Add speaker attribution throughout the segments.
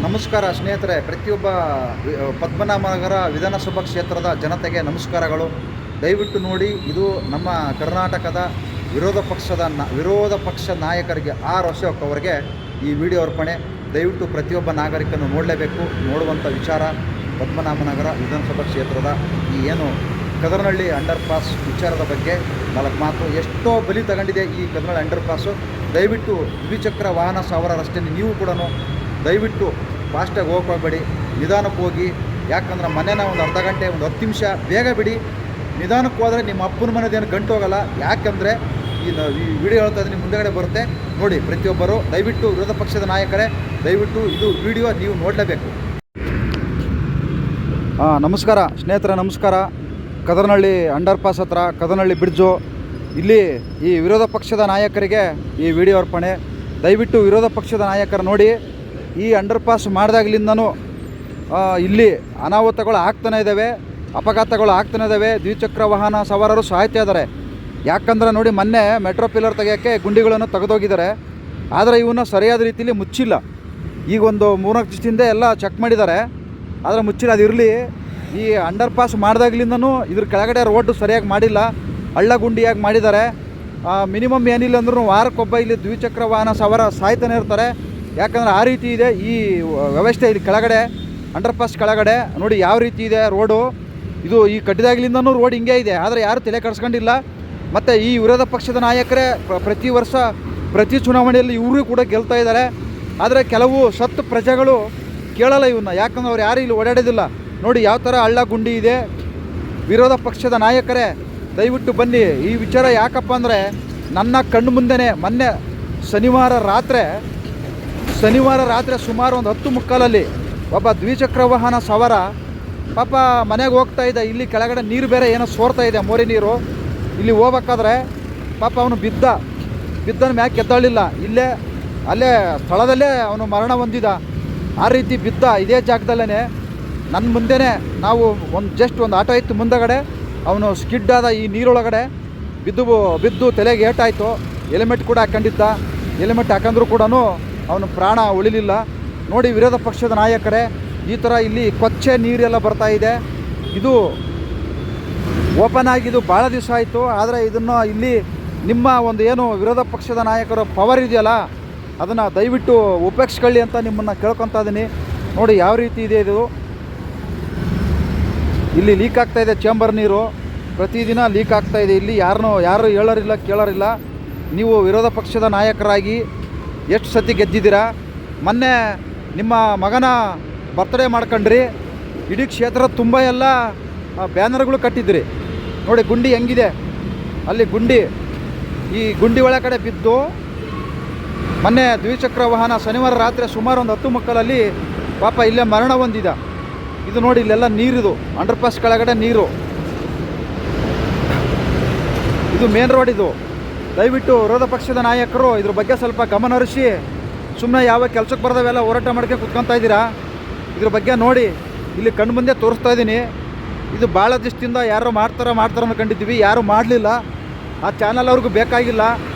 Speaker 1: ನಮಸ್ಕಾರ ಸ್ನೇಹಿತರೆ, ಪ್ರತಿಯೊಬ್ಬ ಪದ್ಮನಾಭನಗರ ವಿಧಾನಸಭಾ ಕ್ಷೇತ್ರದ ಜನತೆಗೆ ನಮಸ್ಕಾರಗಳು. ದಯವಿಟ್ಟು ನೋಡಿ, ಇದು ನಮ್ಮ ಕರ್ನಾಟಕದ ವಿರೋಧ ಪಕ್ಷ ನಾಯಕರಿಗೆ ಆರ್ ಅಶೋಕ್ ಅವರಿಗೆ ಈ ವಿಡಿಯೋ ಅರ್ಪಣೆ. ದಯವಿಟ್ಟು ಪ್ರತಿಯೊಬ್ಬ ನಾಗರಿಕನು ನೋಡಲೇಬೇಕು. ನೋಡುವಂಥ ವಿಚಾರ ಪದ್ಮನಾಭನಗರ ವಿಧಾನಸಭಾ ಕ್ಷೇತ್ರದ ಈ ಏನು ಕದರನಹಳ್ಳಿ ಅಂಡರ್ ಪಾಸ್ ವಿಚಾರದ ಬಗ್ಗೆ 4 ಮಾತು. ಎಷ್ಟೋ ಬಲಿ ತಗೊಂಡಿದೆ ಈ ಕದರನಹಳ್ಳಿ ಅಂಡರ್ ಪಾಸು. ದಯವಿಟ್ಟು ದ್ವಿಚಕ್ರ ವಾಹನ ಸವಾರರಷ್ಟೇ ನೀವು ಕೂಡ ದಯವಿಟ್ಟು ಫಾಸ್ಟಾಗಿ ಹೋಗಬೇಡಿ, ನಿಧಾನಕ್ಕೆ ಹೋಗಿ. ಯಾಕಂದ್ರೆ ಮನೆನ ಒಂದು ಅರ್ಧ ಗಂಟೆ, ಒಂದು 10 ನಿಮಿಷ ಬೇಗ ಬಿಡಿ. ನಿಧಾನಕ್ಕೆ ಹೋದರೆ ನಿಮ್ಮ ಅಪ್ಪನ ಮನೆದೇನು ಗಂಟು ಹೋಗಲ್ಲ. ಯಾಕಂದರೆ ಈ ವಿಡಿಯೋ ಹೇಳ್ತಾ ಇದ್ದೀನಿ, ಮುಂದೆಗಡೆ ಬರುತ್ತೆ ನೋಡಿ. ಪ್ರತಿಯೊಬ್ಬರು ದಯವಿಟ್ಟು ವಿರೋಧ ಪಕ್ಷದ ನಾಯಕರೇ, ದಯವಿಟ್ಟು ಇದು ವಿಡಿಯೋ ನೀವು ನೋಡಲೇಬೇಕು. ನಮಸ್ಕಾರ ಸ್ನೇಹಿತರೆ, ನಮಸ್ಕಾರ. ಕದರನಹಳ್ಳಿ ಅಂಡರ್ ಪಾಸ್ ಹತ್ರ ಕದರನಹಳ್ಳಿ ಬ್ರಿಡ್ಜು, ಇಲ್ಲಿ ಈ ವಿರೋಧ ಪಕ್ಷದ ನಾಯಕರಿಗೆ ಈ ವಿಡಿಯೋ ಅರ್ಪಣೆ. ದಯವಿಟ್ಟು ವಿರೋಧ ಪಕ್ಷದ ನಾಯಕರು ನೋಡಿ, ಈ ಅಂಡರ್ ಪಾಸ್ ಮಾಡಿದಾಗಲಿಂದನೂ ಇಲ್ಲಿ ಅನಾಹುತಗಳು ಆಗ್ತಾನೆ ಇದ್ದಾವೆ, ಅಪಘಾತಗಳು ಆಗ್ತಾನೆ ಇದ್ದಾವೆ. ದ್ವಿಚಕ್ರ ವಾಹನ ಸವಾರರು ಸಾಯ್ತಾ ಇದ್ದಾರೆ. ಯಾಕಂದ್ರೆ ನೋಡಿ, ಮೊನ್ನೆ ಮೆಟ್ರೋ ಪಿಲ್ಲರ್ ತೆಗೆಯೋಕ್ಕೆ ಗುಂಡಿಗಳನ್ನು ತೆಗೆದೋಗಿದ್ದಾರೆ. ಆದರೆ ಇವನ್ನ ಸರಿಯಾದ ರೀತಿಯಲ್ಲಿ ಮುಚ್ಚಿಲ್ಲ. ಈಗ ಒಂದು 3-4 ದಿವಸದಿಂದ ಎಲ್ಲ ಚೆಕ್ ಮಾಡಿದ್ದಾರೆ, ಆದರೆ ಮುಚ್ಚಿಲ್ಲ. ಅದಿರಲಿ, ಈ ಅಂಡರ್ ಪಾಸ್ ಮಾಡಿದಾಗಲಿಂದನೂ ಇದ್ರ ಕೆಳಗಡೆ ರೋಡು ಸರಿಯಾಗಿ ಮಾಡಿಲ್ಲ, ಹಳ್ಳ ಗುಂಡಿಯಾಗಿ ಮಾಡಿದ್ದಾರೆ. ಮಿನಿಮಮ್ ಏನಿಲ್ಲ ಅಂದ್ರೂ ವಾರಕ್ಕೊಬ್ಬ ಇಲ್ಲಿ ದ್ವಿಚಕ್ರ ವಾಹನ ಸವಾರ ಸಾಯ್ತಾನೆ ಇರ್ತಾರೆ. ಯಾಕಂದರೆ ಆ ರೀತಿ ಇದೆ ಈ ವ್ಯವಸ್ಥೆ. ಇಲ್ಲಿ ಕೆಳಗಡೆ ಅಂಡರ್ ಪಾಸ್ ಕೆಳಗಡೆ ನೋಡಿ ಯಾವ ರೀತಿ ಇದೆ ರೋಡು. ಇದು ಈ ಕಟ್ಟಿದಾಗಲಿಂದನೂ ರೋಡ್ ಹಿಂಗೆ ಇದೆ, ಆದರೆ ಯಾರು ತಲೆ ಕೆಡಿಸ್ಕೊಂಡಿಲ್ಲ. ಮತ್ತು ಈ ವಿರೋಧ ಪಕ್ಷದ ನಾಯಕರೇ ಪ್ರತಿ ವರ್ಷ ಪ್ರತಿ ಚುನಾವಣೆಯಲ್ಲಿ ಇವರು ಕೂಡ ಗೆಲ್ತಾ ಇದ್ದಾರೆ. ಆದರೆ ಕೆಲವು ಸತ್ತು ಪ್ರಜೆಗಳು ಕೇಳಲ್ಲ ಇವನ್ನ, ಯಾಕಂದ್ರೆ ಅವ್ರು ಯಾರು ಇಲ್ಲಿ ಓಡಾಡೋದಿಲ್ಲ. ನೋಡಿ ಯಾವ ಥರ ಹಳ್ಳ ಗುಂಡಿ ಇದೆ. ವಿರೋಧ ಪಕ್ಷದ ನಾಯಕರೇ ದಯವಿಟ್ಟು ಬನ್ನಿ. ಈ ವಿಚಾರ ಯಾಕಪ್ಪ ಅಂದರೆ ನನ್ನ ಕಣ್ಣು ಮುಂದೆನೇ ಮೊನ್ನೆ ಶನಿವಾರ ರಾತ್ರಿ ಸುಮಾರು ಒಂದು 10:15 ಒಬ್ಬ ದ್ವಿಚಕ್ರ ವಾಹನ ಸವಾರ ಪಾಪ ಮನೆಗೆ ಹೋಗ್ತಾ ಇದ್ದ. ಇಲ್ಲಿ ಕೆಳಗಡೆ ನೀರು ಬೇರೆ ಏನೋ ಸೋರ್ತಾ ಇದೆ, ಮೋರಿ ನೀರು. ಇಲ್ಲಿ ಹೋಗ್ಬೇಕಾದ್ರೆ ಪಾಪ ಅವನು ಬಿದ್ದನ ಮ್ಯಾಕೆ ಎದ್ದಳಿಲ್ಲ. ಅಲ್ಲೇ ಸ್ಥಳದಲ್ಲೇ ಅವನು ಮರಣ ಹೊಂದಿದ. ಆ ರೀತಿ ಬಿದ್ದ ಇದೇ ಜಾಗದಲ್ಲೇ ನನ್ನ ಮುಂದೆನೇ. ನಾವು ಜಸ್ಟ್ ಒಂದು ಆಟೋ ಇತ್ತು ಮುಂದಗಡೆ, ಅವನು ಸ್ಕಿಡ್ ಆದ ಈ ನೀರೊಳಗಡೆ ಬಿದ್ದು ತಲೆಗೆ ಏಟಾಯಿತು. ಹೆಲ್ಮೆಟ್ ಕೂಡ ಹಾಕೊಂಡಿದ್ದ. ಹೆಲ್ಮೆಟ್ ಹಾಕೊಂಡ್ರೂ ಕೂಡ ಅವನು ಪ್ರಾಣ ಉಳಿಲಿಲ್ಲ. ನೋಡಿ ವಿರೋಧ ಪಕ್ಷದ ನಾಯಕರೇ, ಈ ಥರ ಇಲ್ಲಿ ಕೊಚ್ಚೆ ನೀರೆಲ್ಲ ಬರ್ತಾ ಇದೆ. ಇದು ಓಪನ್ ಆಗಿದ್ದು ಭಾಳ ದಿವಸ ಆಯಿತು. ಆದರೆ ಇದನ್ನು ಇಲ್ಲಿ ನಿಮ್ಮ ಒಂದು ಏನು ವಿರೋಧ ಪಕ್ಷದ ನಾಯಕರ ಪವರ್ ಇದೆಯಲ್ಲ, ಅದನ್ನು ದಯವಿಟ್ಟು ಉಪೇಕ್ಷಿಸ್ಕೊಳ್ಳಿ ಅಂತ ನಿಮ್ಮನ್ನು ಕೇಳ್ಕೊತಾ ಇದ್ದೀನಿ. ನೋಡಿ ಯಾವ ರೀತಿ ಇದೆ ಇದು. ಇಲ್ಲಿ ಲೀಕ್ ಆಗ್ತಾಯಿದೆ ಚೇಂಬರ್ ನೀರು, ಪ್ರತಿದಿನ ಲೀಕ್ ಆಗ್ತಾಯಿದೆ. ಇಲ್ಲಿ ಯಾರು ಹೇಳೋರಿಲ್ಲ, ಕೇಳೋರಿಲ್ಲ. ನೀವು ವಿರೋಧ ಪಕ್ಷದ ನಾಯಕರಾಗಿ ಎಷ್ಟು ಸತಿ ಗೆದ್ದಿದ್ದೀರಾ? ಮೊನ್ನೆ ನಿಮ್ಮ ಮಗನ ಬರ್ತ್ಡೇ ಮಾಡ್ಕೊಂಡ್ರಿ, ಇಡೀ ಕ್ಷೇತ್ರ ತುಂಬ ಎಲ್ಲ ಬ್ಯಾನರ್ಗಳು ಕಟ್ಟಿದ್ರಿ. ನೋಡಿ ಗುಂಡಿ ಹೆಂಗಿದೆ, ಅಲ್ಲಿ ಈ ಗುಂಡಿ ಒಳಗಡೆ ಬಿದ್ದು ಮೊನ್ನೆ ದ್ವಿಚಕ್ರ ವಾಹನ ಶನಿವಾರ ರಾತ್ರಿ ಸುಮಾರು ಒಂದು 10:15 ಪಾಪ ಇಲ್ಲೇ ಮರಣ ಹೊಂದಿದ. ಇದು ನೋಡಿ ಇಲ್ಲೆಲ್ಲ ನೀರಿದು, ಅಂಡರ್ ಪಾಸ್ ಕೆಳಗಡೆ ನೀರು. ಇದು ಮೇನ್ ರೋಡ್ ಇದು. ದಯವಿಟ್ಟು ವಿರೋಧ ಪಕ್ಷದ ನಾಯಕರು ಇದ್ರ ಬಗ್ಗೆ ಸ್ವಲ್ಪ ಗಮನ ಹರಿಸಿ. ಸುಮ್ಮನೆ ಯಾವ ಕೆಲಸಕ್ಕೆ ಬರೋದವೆಲ್ಲ ಹೋರಾಟ ಮಾಡ್ಕೊಂಡು ಕುತ್ಕೊತಾ ಇದ್ದೀರಾ? ಇದ್ರ ಬಗ್ಗೆ ನೋಡಿ, ಇಲ್ಲಿ ಕಣ್ಣು ಮುಂದೆ ತೋರಿಸ್ತಾ ಇದ್ದೀನಿ. ಇದು ಭಾಳ ದಿವಸದಿಂದ ಯಾರೋ ಮಾಡ್ತಾರೆ ಅಂದ್ಕೊಂಡಿದ್ದೀವಿ, ಯಾರೂ ಮಾಡಲಿಲ್ಲ. ಆ ಚಾನಲ್ ಅವ್ರಿಗೂ ಬೇಕಾಗಿಲ್ಲ.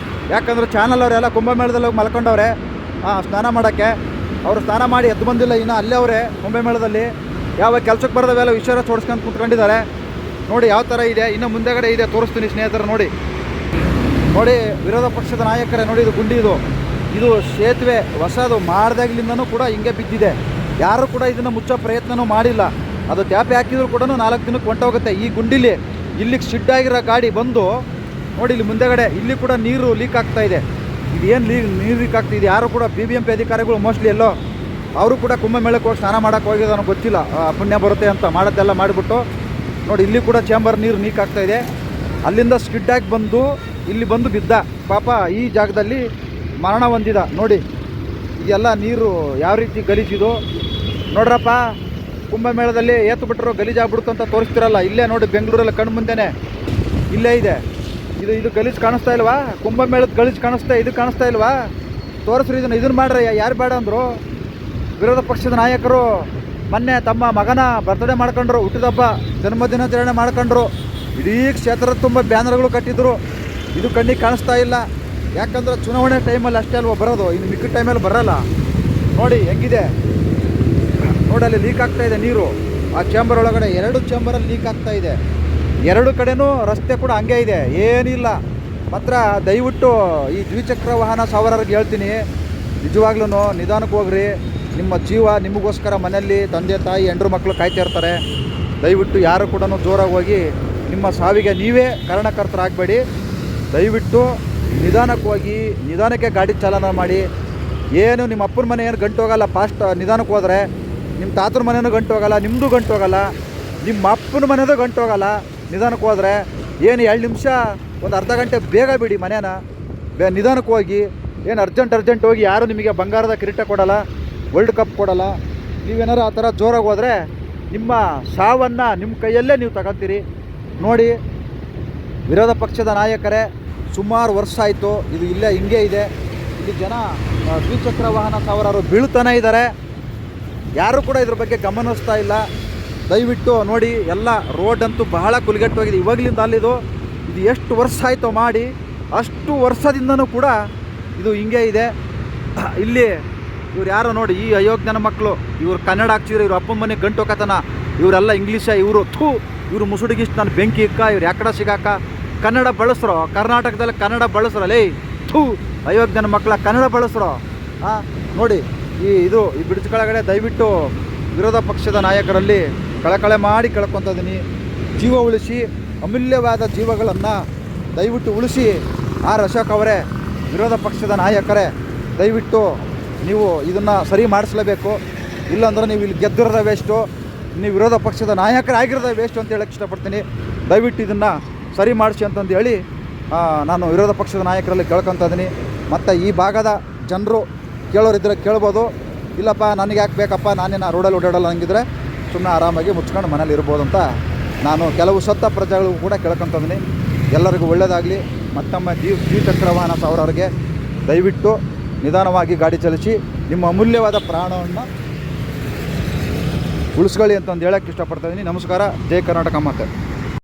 Speaker 1: ಯಾಕಂದ್ರೆ ಚಾನಲ್ ಅವರೆಲ್ಲ ಕುಂಭಮೇಳದಲ್ಲಿ ಹೋಗಿ ಮಲ್ಕೊಂಡವ್ರೆ ಸ್ನಾನ ಮಾಡೋಕ್ಕೆ. ಅವರು ಸ್ನಾನ ಮಾಡಿ ಎದ್ದು ಬಂದಿಲ್ಲ ಇನ್ನು, ಅಲ್ಲೇ ಅವರೇ ಕುಂಭಮೇಳದಲ್ಲಿ ಯಾವ ಕೆಲಸಕ್ಕೆ ಬರೋದವೆಲ್ಲ ವಿಚಾರ ತೋರಿಸ್ಕೊಂಡು ಕುತ್ಕೊಂಡಿದ್ದಾರೆ. ನೋಡಿ ಯಾವ ಥರ ಇದೆ. ಇನ್ನು ಮುಂದೆಗಡೆ ಇದೆ, ತೋರಿಸ್ತೀನಿ ಸ್ನೇಹಿತರು. ನೋಡಿ ವಿರೋಧ ಪಕ್ಷದ ನಾಯಕರೇ, ನೋಡಿ ಇದು ಗುಂಡಿ. ಇದು ಸೇತುವೆ ಹೊಸದು ಮಾಡಿದಾಗಲಿಂದನೂ ಕೂಡ ಹಿಂಗೆ ಬಿದ್ದಿದೆ. ಯಾರೂ ಕೂಡ ಇದನ್ನು ಮುಚ್ಚೋ ಪ್ರಯತ್ನವೂ ಮಾಡಿಲ್ಲ. ಅದು ಟ್ಯಾಪೆ ಹಾಕಿದ್ರು ಕೂಡ 4 ದಿನಕ್ಕೆ ಹೊಂಟೋಗುತ್ತೆ. ಈ ಗುಂಡಿಲಿ ಇಲ್ಲಿಗೆ ಸಿಡ್ಡಾಗಿರೋ ಗಾಡಿ ಬಂದು ನೋಡಿ, ಇಲ್ಲಿ ಮುಂದೆಗಡೆ ಇಲ್ಲಿ ಕೂಡ ನೀರು ಲೀಕ್ ಆಗ್ತಾ ಇದೆ. ಇದೇನು ನೀರು ಲೀಕ್ ಆಗ್ತಿದೆ? ಯಾರು ಕೂಡ BBMP ಅಧಿಕಾರಿಗಳು ಮೋಸ್ಟ್ಲಿ ಎಲ್ಲೋ ಅವರು ಕೂಡ ಕುಂಭಮೇಳಕ್ಕೆ ಹೋಗಿ ಸ್ನಾನ ಮಾಡೋಕ್ಕೆ ಹೋಗಿದ್ದು ನನಗೆ ಗೊತ್ತಿಲ್ಲ. ಪುಣ್ಯ ಬರುತ್ತೆ ಅಂತ ಮಾಡೋದೆಲ್ಲ ಮಾಡಿಬಿಟ್ಟು ನೋಡಿ, ಇಲ್ಲಿ ಕೂಡ ಚೇಂಬರ್ ನೀರು ಲೀಕ್ ಆಗ್ತಾ ಇದೆ. ಅಲ್ಲಿಂದ ಸ್ಕಿಡ್ಡಾಗಿ ಬಂದು ಇಲ್ಲಿ ಬಂದು ಬಿದ್ದ. ಪಾಪ ಈ ಜಾಗದಲ್ಲಿ ಮರಣ ಹೊಂದಿದ. ನೋಡಿ ಇದೆಲ್ಲ ನೀರು ಯಾವ ರೀತಿ ಗಲೀಜಿದು ನೋಡ್ರಪ್ಪ. ಕುಂಭಮೇಳದಲ್ಲಿ ಏತು ಬಿಟ್ಟರು ಗಲೀಜಾಗ್ಬಿಡ್ತು ಅಂತ ತೋರಿಸ್ತಿರಲ್ಲ. ಇಲ್ಲೇ ನೋಡಿ, ಬೆಂಗಳೂರಲ್ಲಿ ಕಣ್ಣು ಮುಂದೆನೇ ಇಲ್ಲೇ ಇದೆ. ಇದು ಗಲೀಜು ಕಾಣಿಸ್ತಾ ಇಲ್ವಾ? ಕುಂಭಮೇಳದ ಗಲೀಜು ಇದು ಕಾಣಿಸ್ತಾ ಇಲ್ವಾ? ತೋರಿಸ್ರಿ ಇದನ್ನು ಮಾಡ್ರಿ. ಯಾರು ಬೇಡ ಅಂದರು? ವಿರೋಧ ಪಕ್ಷದ ನಾಯಕರು ಮೊನ್ನೆ ತಮ್ಮ ಮಗನ ಬರ್ತ್ಡೇ ಮಾಡ್ಕೊಂಡ್ರು, ಹುಟ್ಟಿದಬ್ಬ ಜನ್ಮದಿನಾಚರಣೆ ಮಾಡ್ಕೊಂಡ್ರು. ಇಡೀ ಕ್ಷೇತ್ರದ ತುಂಬ ಬ್ಯಾನರ್ಗಳು ಕಟ್ಟಿದ್ರು. ಇದು ಕಣ್ಣಿಗೆ ಕಾಣಿಸ್ತಾ ಇಲ್ಲ. ಯಾಕಂದರೆ ಚುನಾವಣೆ ಟೈಮಲ್ಲಿ ಅಷ್ಟೇ ಅಲ್ವ ಬರೋದು, ಇನ್ನು ಮಿಕ್ಕಿದ ಟೈಮಲ್ಲಿ ಬರೋಲ್ಲ. ನೋಡಿ ಹೆಂಗಿದೆ ನೋಡಿ ಅಲ್ಲಿ ಲೀಕ್ ಆಗ್ತಾ ಇದೆ ನೀರು. ಆ ಚೇಂಬರ್ ಒಳಗಡೆ 2 ಚೇಂಬರಲ್ಲಿ ಲೀಕ್ ಆಗ್ತಾ ಇದೆ. 2 ಕಡೆನೂ ರಸ್ತೆ ಕೂಡ ಹಂಗೆ ಇದೆ, ಏನಿಲ್ಲ. ಮಾತ್ರ ದಯವಿಟ್ಟು ಈ ದ್ವಿಚಕ್ರ ವಾಹನ ಸವಾರರಿಗೆ ಹೇಳ್ತೀನಿ, ನಿಜವಾಗ್ಲೂ ನಿಧಾನಕ್ಕೆ ಹೋಗ್ರಿ. ನಿಮ್ಮ ಜೀವ ನಿಮಗೋಸ್ಕರ ಮನೆಯಲ್ಲಿ ತಂದೆ ತಾಯಿ ಹೆಂಡ್ರು ಮಕ್ಕಳು ಕಾಯ್ತಾ ಇರ್ತಾರೆ. ದಯವಿಟ್ಟು ಯಾರು ಕೂಡ ಜೋರಾಗಿ ಹೋಗಿ ನಿಮ್ಮ ಸಾವಿಗೆ ನೀವೇ ಕಾರಣಕರ್ತರಾಗಬೇಡಿ. ದಯವಿಟ್ಟು ನಿಧಾನಕ್ಕೆ ಹೋಗಿ ನಿಧಾನಕ್ಕೆ ಗಾಡಿ ಚಾಲನ ಮಾಡಿ. ಏನು ನಿಮ್ಮ ಅಪ್ಪನ ಮನೆ ಏನು ಗಂಟು ಹೋಗಲ್ಲ, ಫಾಸ್ಟ್ ನಿಧಾನಕ್ಕೆ ಹೋದರೆ. ನಿಮ್ಮ ತಾತನ ಮನೆಯೂ ಗಂಟು ಹೋಗಲ್ಲ, ನಿಮ್ಮದು ಗಂಟು ಹೋಗಲ್ಲ, ನಿಮ್ಮ ಅಪ್ಪನ ಮನೆಯದು ಗಂಟು ಹೋಗಲ್ಲ ನಿಧಾನಕ್ಕೆ ಹೋದರೆ. ಏನು 2 ನಿಮಿಷ ಒಂದು ಅರ್ಧ ಗಂಟೆ ಬೇಗ ಬಿಡಿ ಮನೇನ, ನಿಧಾನಕ್ಕೆ ಹೋಗಿ. ಏನು ಅರ್ಜೆಂಟ್ ಹೋಗಿ ಯಾರು ನಿಮಗೆ ಬಂಗಾರದ ಕಿರೀಟ ಕೊಡಲ್ಲ, ವರ್ಲ್ಡ್ ಕಪ್ ಕೊಡಲ್ಲ. ನೀವೇನಾರು ಆ ಥರ ಜೋರಾಗಿ ಹೋದರೆ ನಿಮ್ಮ ಸಾವನ್ನು ನಿಮ್ಮ ಕೈಯಲ್ಲೇ ನೀವು ತಗೊತೀರಿ. ನೋಡಿ, ವಿರೋಧ ಪಕ್ಷದ ನಾಯಕರೇ, ಸುಮಾರು ವರ್ಷ ಆಯಿತು ಇದು ಇಲ್ಲೇ ಹಿಂಗೆ ಇದೆ. ಇಲ್ಲಿ ಜನ ದ್ವಿಚಕ್ರ ವಾಹನ ಸವಾರರು ಬೀಳ್ತಾನೆ ಇದ್ದಾರೆ, ಯಾರೂ ಕೂಡ ಇದ್ರ ಬಗ್ಗೆ ಗಮನಿಸ್ತಾ ಇಲ್ಲ. ದಯವಿಟ್ಟು ನೋಡಿ, ಎಲ್ಲ ರೋಡ್ ಅಂತೂ ಬಹಳ ಕುಲಿಗೆಟ್ಟೋಗಿದೆ ಇವಾಗಲಿಂದ ಅಲ್ಲಿದು. ಇದು ಎಷ್ಟು ವರ್ಷ ಆಯಿತು ಮಾಡಿ, ಅಷ್ಟು ವರ್ಷದಿಂದನೂ ಕೂಡ ಇದು ಹಿಂಗೆ ಇದೆ. ಇಲ್ಲಿ ಇವ್ರು ಯಾರೋ ನೋಡಿ, ಈ ಅಯೋಗ್ಯನ ಮಕ್ಕಳು, ಇವ್ರು ಕನ್ನಡ ಹಾಕ್ಸಿದ್ರು, ಇವ್ರು ಅಪ್ಪನ ಮನೆ ಗಂಟು ಹೋಗತನ, ಇವರೆಲ್ಲ ಇಂಗ್ಲೀಷ, ಇವರು ಮುಸುಡಿಗಿಷ್ಟು ನಾನು ಬೆಂಕಿ ಇಕ್ಕ, ಇವ್ರು ಯಾಕಡೆ ಸಿಗಾಕ. ಕನ್ನಡ ಬಳಸ್ರೋ, ಕರ್ನಾಟಕದಲ್ಲಿ ಕನ್ನಡ ಬಳಸ್ರೋ, ಲೇ ಅಯೋಗ್ಯನ ಮಕ್ಕಳ ಕನ್ನಡ ಬಳಸ್ರೋ. ನೋಡಿ, ಈ ಬ್ರಿಡ್ಜ್ ಕೆಳಗಡೆ ದಯವಿಟ್ಟು ವಿರೋಧ ಪಕ್ಷದ ನಾಯಕರಲ್ಲಿ ಕಳಕಳೆ ಮಾಡಿ ಕೇಳ್ಕೊತಿದ್ದೀನಿ, ಜೀವ ಉಳಿಸಿ, ಅಮೂಲ್ಯವಾದ ಜೀವಗಳನ್ನು ದಯವಿಟ್ಟು ಉಳಿಸಿ. ಅಶೋಕ್ ಅವರೇ, ವಿರೋಧ ಪಕ್ಷದ ನಾಯಕರೇ, ದಯವಿಟ್ಟು ನೀವು ಇದನ್ನು ಸರಿ ಮಾಡಿಸ್ಲೇಬೇಕು. ಇಲ್ಲಾಂದ್ರೆ ನೀವು ಇಲ್ಲಿ ಗೆದ್ದಿರೋದ ವೇಸ್ಟು, ನೀವು ವಿರೋಧ ಪಕ್ಷದ ನಾಯಕರಾಗಿರೋದ ವೇಸ್ಟು ಅಂತ ಹೇಳಕ್ಕೆ ಇಷ್ಟಪಡ್ತೀನಿ. ದಯವಿಟ್ಟು ಇದನ್ನು ಸರಿ ಮಾಡಿಸಿ ಅಂತಂದು ಹೇಳಿ ನಾನು ವಿರೋಧ ಪಕ್ಷದ ನಾಯಕರಲ್ಲಿ ಕೇಳ್ಕೊತಾ ಇದ್ದೀನಿ. ಮತ್ತು ಈ ಭಾಗದ ಜನರು ಕೇಳೋರಿದ್ದರೆ ಕೇಳ್ಬೋದು, ಇಲ್ಲಪ್ಪ ನನಗೆ ಯಾಕೆ ಬೇಕಪ್ಪ, ನಾನೇನು ರೋಡಲ್ಲಿ ಓಡಾಡಲ್ಲ ಹಂಗಿದ್ರೆ ಸುಮ್ಮನೆ ಆರಾಮಾಗಿ ಮುಚ್ಕೊಂಡು ಮನೇಲಿ ಇರ್ಬೋದು ಅಂತ ನಾನು ಕೆಲವು ಸತ್ತ ಪ್ರಜೆಗಳಿಗೂ ಕೂಡ ಕೇಳ್ಕೊತಾ ಇದ್ದೀನಿ. ಎಲ್ಲರಿಗೂ ಒಳ್ಳೆಯದಾಗಲಿ. ಮತ್ತೊಮ್ಮೆ ದ್ವಿಚಕ್ರ ವಾಹನ ಸವಾರರಿಗೆ ದಯವಿಟ್ಟು ನಿಧಾನವಾಗಿ ಗಾಡಿ ಚಲಿಸಿ, ನಿಮ್ಮ ಅಮೂಲ್ಯವಾದ ಪ್ರಾಣವನ್ನು ಉಳಿಸ್ಕೊಳ್ಳಿ ಅಂತಂದು ಹೇಳೋಕ್ಕೆ ಇಷ್ಟಪಡ್ತಾಯಿದ್ದೀನಿ. ನಮಸ್ಕಾರ. ಜೈ ಕರ್ನಾಟಕ ಮಾತೆ.